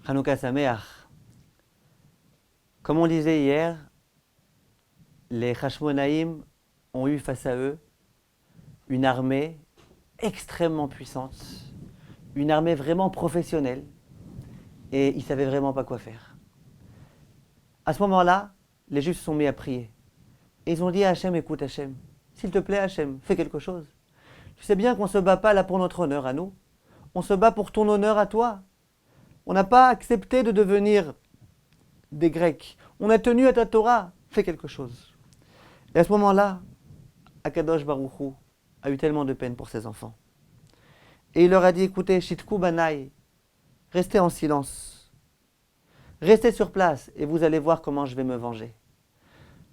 Hanouka Sameach. Comme on disait hier, les Hashmonaïm ont eu face à eux une armée extrêmement puissante, une armée vraiment professionnelle, et ils ne savaient vraiment pas quoi faire. À ce moment-là, les Juifs se sont mis à prier. Et ils ont dit à Hachem, écoute Hachem, s'il te plaît Hachem, fais quelque chose. Tu sais bien qu'on ne se bat pas là pour notre honneur à nous, on se bat pour ton honneur à toi. On n'a pas accepté de devenir des Grecs. On a tenu à ta Torah. Fais quelque chose. Et à ce moment-là, Akadosh Baruch Hu a eu tellement de peine pour ses enfants. Et il leur a dit, écoutez, Shitku Banai, restez en silence. Restez sur place et vous allez voir comment je vais me venger.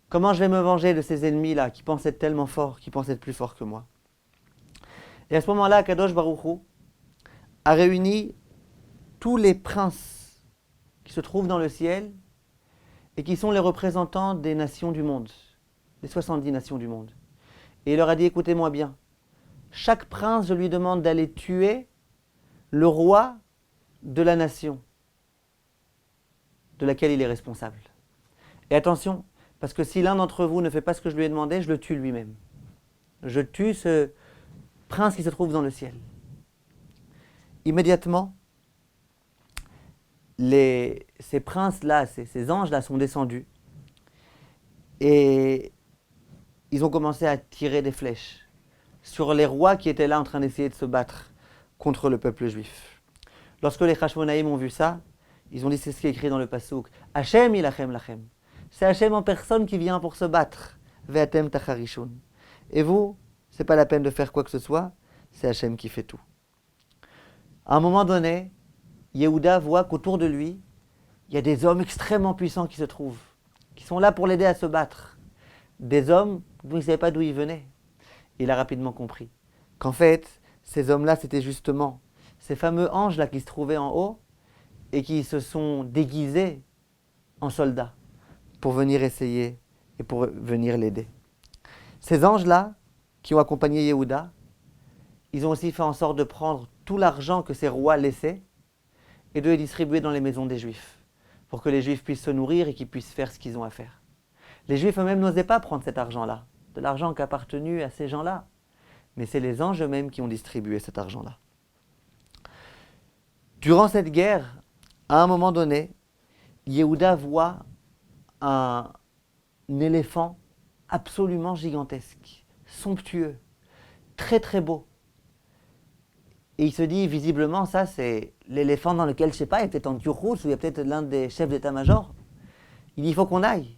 Comment je vais me venger de ces ennemis-là qui pensent être tellement forts, qui pensent être plus forts que moi. Et à ce moment-là, Akadosh Baruch Hu a réuni tous les princes qui se trouvent dans le ciel et qui sont les représentants des nations du monde, les 70 nations du monde. Et il leur a dit, écoutez-moi bien, chaque prince, je lui demande d'aller tuer le roi de la nation de laquelle il est responsable. Et attention, parce que si l'un d'entre vous ne fait pas ce que je lui ai demandé, je le tue lui-même. Je tue ce prince qui se trouve dans le ciel. Immédiatement, ces princes-là, ces anges-là sont descendus et ils ont commencé à tirer des flèches sur les rois qui étaient là en train d'essayer de se battre contre le peuple juif. Lorsque les Hashmonaïm ont vu ça, ils ont dit, c'est ce qui est écrit dans le Passouk, Hachem ilachem lachem. C'est Hachem en personne qui vient pour se battre. Ve'atem tacharishun. Et vous, c'est pas la peine de faire quoi que ce soit, c'est Hachem qui fait tout. À un moment donné, Yehuda voit qu'autour de lui, il y a des hommes extrêmement puissants qui se trouvent, qui sont là pour l'aider à se battre. Des hommes dont il ne savait pas d'où ils venaient. Il a rapidement compris qu'en fait, ces hommes-là, c'était justement ces fameux anges-là qui se trouvaient en haut et qui se sont déguisés en soldats pour venir essayer et pour venir l'aider. Ces anges-là, qui ont accompagné Yehuda, ils ont aussi fait en sorte de prendre tout l'argent que ces rois laissaient et de le distribuer dans les maisons des Juifs, pour que les Juifs puissent se nourrir et qu'ils puissent faire ce qu'ils ont à faire. Les Juifs eux-mêmes n'osaient pas prendre cet argent-là, de l'argent qui appartenait à ces gens-là, mais c'est les anges eux-mêmes qui ont distribué cet argent-là. Durant cette guerre, à un moment donné, Yehuda voit un éléphant absolument gigantesque, somptueux, très très beau. Et il se dit, visiblement, ça c'est l'éléphant dans lequel, je ne sais pas, il y a peut-être en Turrousse, ou il y a peut-être l'un des chefs d'état-major. Il dit, il faut qu'on aille.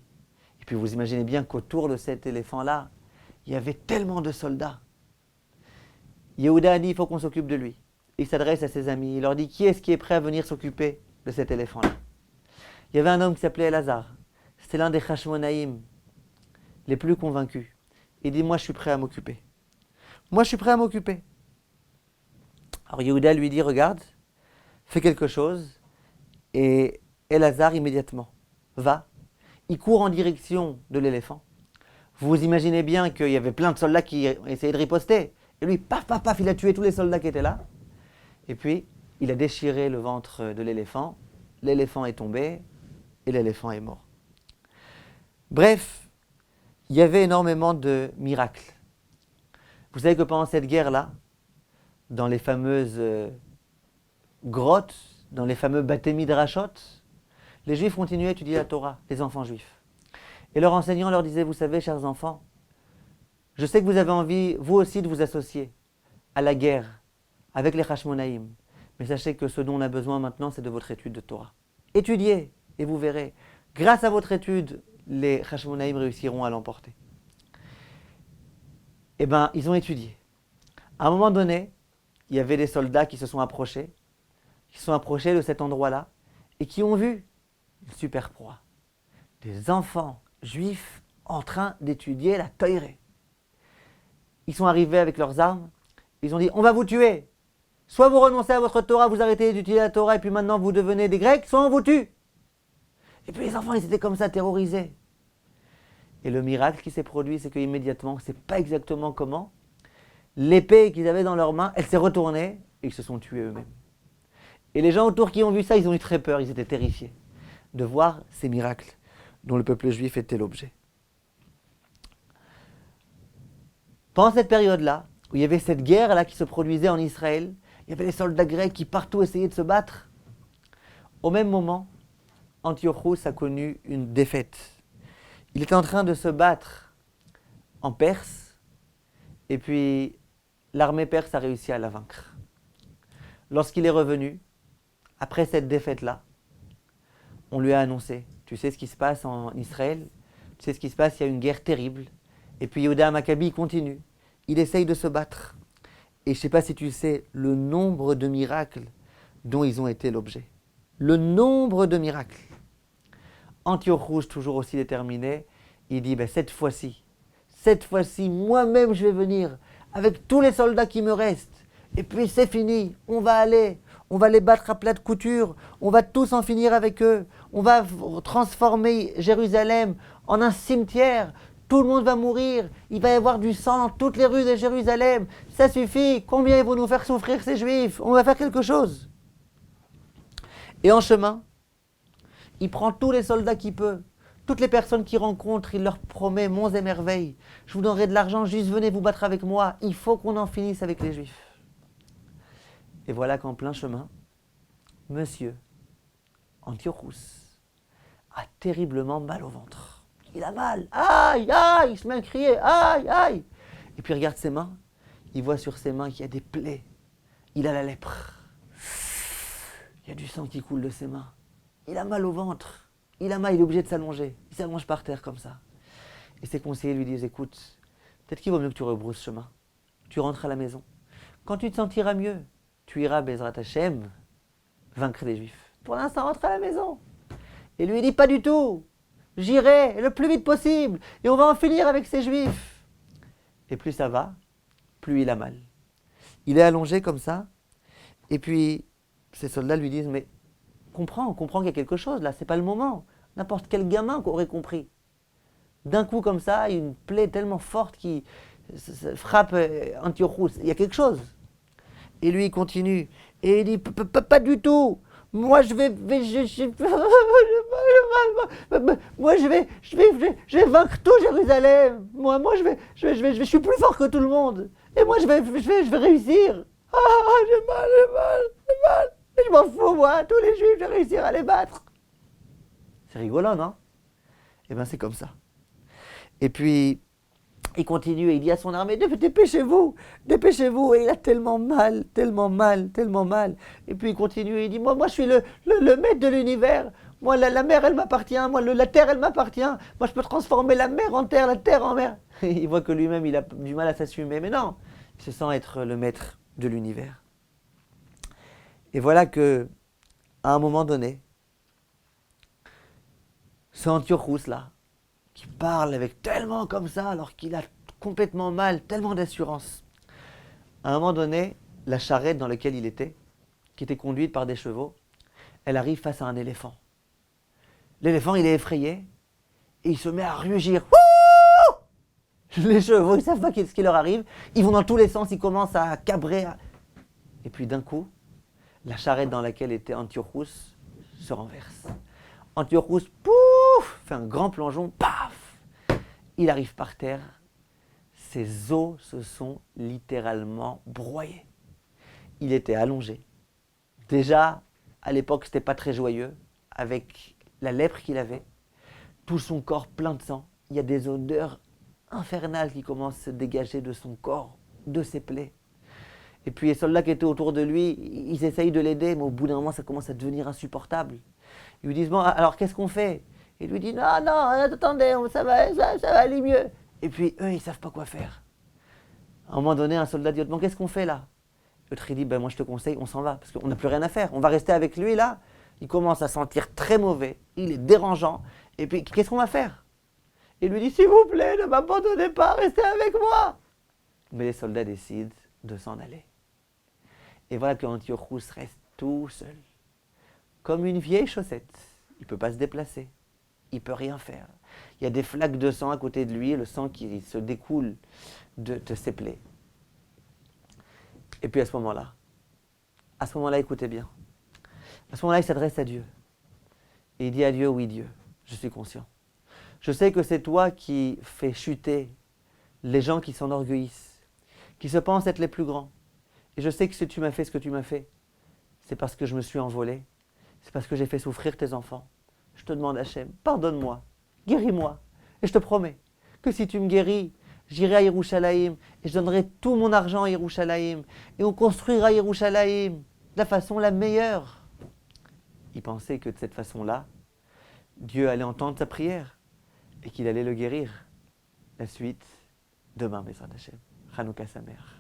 Et puis vous imaginez bien qu'autour de cet éléphant-là, il y avait tellement de soldats. Yehuda a dit, il faut qu'on s'occupe de lui. Il s'adresse à ses amis, il leur dit, qui est-ce qui est prêt à venir s'occuper de cet éléphant-là? Il y avait un homme qui s'appelait Elazar. C'était l'un des Hashmonaïm les plus convaincus. Il dit, moi je suis prêt à m'occuper. Moi je suis prêt à m'occuper. Alors Yehuda lui dit, regarde, fais quelque chose. Et Elazar immédiatement va. Il court en direction de l'éléphant. Vous imaginez bien qu'il y avait plein de soldats qui essayaient de riposter. Et lui, paf, paf, paf, il a tué tous les soldats qui étaient là. Et puis, il a déchiré le ventre de l'éléphant. L'éléphant est tombé et l'éléphant est mort. Bref, il y avait énormément de miracles. Vous savez que pendant cette guerre-là, dans les fameuses grottes, dans les fameux Bate Midrashot, les Juifs continuaient à étudier la Torah, les enfants juifs. Et leur enseignant leur disait, vous savez, chers enfants, je sais que vous avez envie, vous aussi, de vous associer à la guerre avec les Hashmonaïm. Mais sachez que ce dont on a besoin maintenant, c'est de votre étude de Torah. Étudiez, et vous verrez. Grâce à votre étude, les Hashmonaïm réussiront à l'emporter. Eh bien, ils ont étudié. À un moment donné, il y avait des soldats qui se sont approchés de cet endroit-là, et qui ont vu une super proie. Des enfants juifs en train d'étudier la Torah. Ils sont arrivés avec leurs armes, ils ont dit, on va vous tuer. Soit vous renoncez à votre Torah, vous arrêtez d'étudier la Torah, et puis maintenant vous devenez des Grecs, soit on vous tue. Et puis les enfants, ils étaient comme ça, terrorisés. Et le miracle qui s'est produit, c'est qu'immédiatement, on ne sait pas exactement comment, l'épée qu'ils avaient dans leurs mains, elle s'est retournée, et ils se sont tués eux-mêmes. Et les gens autour qui ont vu ça, ils ont eu très peur, ils étaient terrifiés de voir ces miracles dont le peuple juif était l'objet. Pendant cette période-là, où il y avait cette guerre-là qui se produisait en Israël, il y avait les soldats grecs qui partout essayaient de se battre. Au même moment, Antiochos a connu une défaite. Il était en train de se battre en Perse, et puis l'armée perse a réussi à la vaincre. Lorsqu'il est revenu, après cette défaite-là, on lui a annoncé, tu sais ce qui se passe en Israël, tu sais ce qui se passe, il y a une guerre terrible. Et puis Yehuda Maccabi continue, il essaye de se battre. Et je ne sais pas si tu sais le nombre de miracles dont ils ont été l'objet. Le nombre de miracles. Antiochos, toujours aussi déterminé, il dit, cette fois-ci, moi-même je vais venir avec tous les soldats qui me restent. Et puis c'est fini, on va les battre à plat de couture, on va tous en finir avec eux, on va transformer Jérusalem en un cimetière, tout le monde va mourir, il va y avoir du sang dans toutes les rues de Jérusalem, ça suffit, combien ils vont nous faire souffrir ces juifs, on va faire quelque chose. Et en chemin, il prend tous les soldats qu'il peut, toutes les personnes qu'il rencontre, il leur promet monts et merveilles, je vous donnerai de l'argent, juste venez vous battre avec moi, il faut qu'on en finisse avec les juifs. Et voilà qu'en plein chemin, monsieur Antiochos a terriblement mal au ventre. Il a mal, aïe, aïe, il se met à crier, aïe, aïe. Et puis il regarde ses mains, il voit sur ses mains qu'il y a des plaies. Il a la lèpre. Il y a du sang qui coule de ses mains. Il a mal au ventre. Il a mal, il est obligé de s'allonger. Il s'allonge par terre comme ça. Et ses conseillers lui disent, écoute, peut-être qu'il vaut mieux que tu rebrousses chemin. Tu rentres à la maison. Quand tu te sentiras mieux, tu iras, Bezrat Hashem, vaincre les Juifs. Pour l'instant, rentre à la maison. Et lui, il dit, pas du tout. J'irai le plus vite possible. Et on va en finir avec ces Juifs. Et plus ça va, plus il a mal. Il est allongé comme ça. Et puis, ces soldats lui disent, mais comprends qu'il y a quelque chose là, c'est pas le moment. N'importe quel gamin aurait compris. D'un coup comme ça, une plaie tellement forte qui frappe Antiochos. Il y a quelque chose. Et lui, il continue. Et il dit, pas du tout. Moi, je vais vaincre tout Jérusalem. Moi, je suis plus fort que tout le monde. Et moi, je vais réussir. Ah, j'ai mal. Et je m'en fous, moi. Tous les Juifs, je vais réussir à les battre. C'est rigolant, non? Eh bien, c'est comme ça. Et puis, il continue et il dit à son armée, dépêchez-vous. Et il a tellement mal. Et puis il continue et il dit, moi je suis le maître de l'univers. Moi, la mer, elle m'appartient. Moi, la terre, elle m'appartient. Moi, je peux transformer la mer en terre, la terre en mer. Il voit que lui-même, il a du mal à s'assumer. Mais non, il se sent être le maître de l'univers. Et voilà que, à un moment donné, ce Antiochos là, qui parle avec tellement comme ça, alors qu'il a complètement mal, tellement d'assurance. À un moment donné, la charrette dans laquelle il était, qui était conduite par des chevaux, elle arrive face à un éléphant. L'éléphant, il est effrayé, et il se met à rugir. Wouh! Les chevaux, ils ne savent pas ce qui leur arrive, ils vont dans tous les sens, ils commencent à cabrer. Et puis d'un coup, la charrette dans laquelle était Antiochos se renverse. Antiochos, pouf, fait un grand plongeon, paf! Il arrive par terre, ses os se sont littéralement broyés. Il était allongé. Déjà, à l'époque, c'était pas très joyeux, avec la lèpre qu'il avait, tout son corps plein de sang. Il y a des odeurs infernales qui commencent à se dégager de son corps, de ses plaies. Et puis les soldats qui étaient autour de lui, ils essayent de l'aider, mais au bout d'un moment, ça commence à devenir insupportable. Ils lui disent, bon, alors qu'est-ce qu'on fait? Et il lui dit, non, attendez, ça va aller mieux. Et puis eux, ils ne savent pas quoi faire. À un moment donné, un soldat dit, bon, qu'est-ce qu'on fait là? L'autre, il dit, moi je te conseille, on s'en va, parce qu'on n'a plus rien à faire. On va rester avec lui là. Il commence à sentir très mauvais, il est dérangeant. Et puis, qu'est-ce qu'on va faire? Il lui dit, s'il vous plaît, ne m'abandonnez pas, restez avec moi. Mais les soldats décident de s'en aller. Et voilà qu'Antiochos reste tout seul, comme une vieille chaussette. Il ne peut pas se déplacer, il ne peut rien faire. Il y a des flaques de sang à côté de lui, le sang qui se découle de ses plaies. Et puis à ce moment-là, écoutez bien, À ce moment-là, il s'adresse à Dieu. Et il dit à Dieu, oui Dieu, je suis conscient. Je sais que c'est toi qui fais chuter les gens qui s'enorgueillissent, qui se pensent être les plus grands. Et je sais que si tu m'as fait ce que tu m'as fait, c'est parce que je me suis envolé, c'est parce que j'ai fait souffrir tes enfants. Je te demande, Hachem, pardonne-moi, guéris-moi. Et je te promets que si tu me guéris, j'irai à Yerushalayim et je donnerai tout mon argent à Yerushalayim. Et on construira Yerushalayim de la façon la meilleure. Il pensait que de cette façon-là, Dieu allait entendre sa prière et qu'il allait le guérir. La suite, demain, Bezrat Hachem. Chanukah Sameach.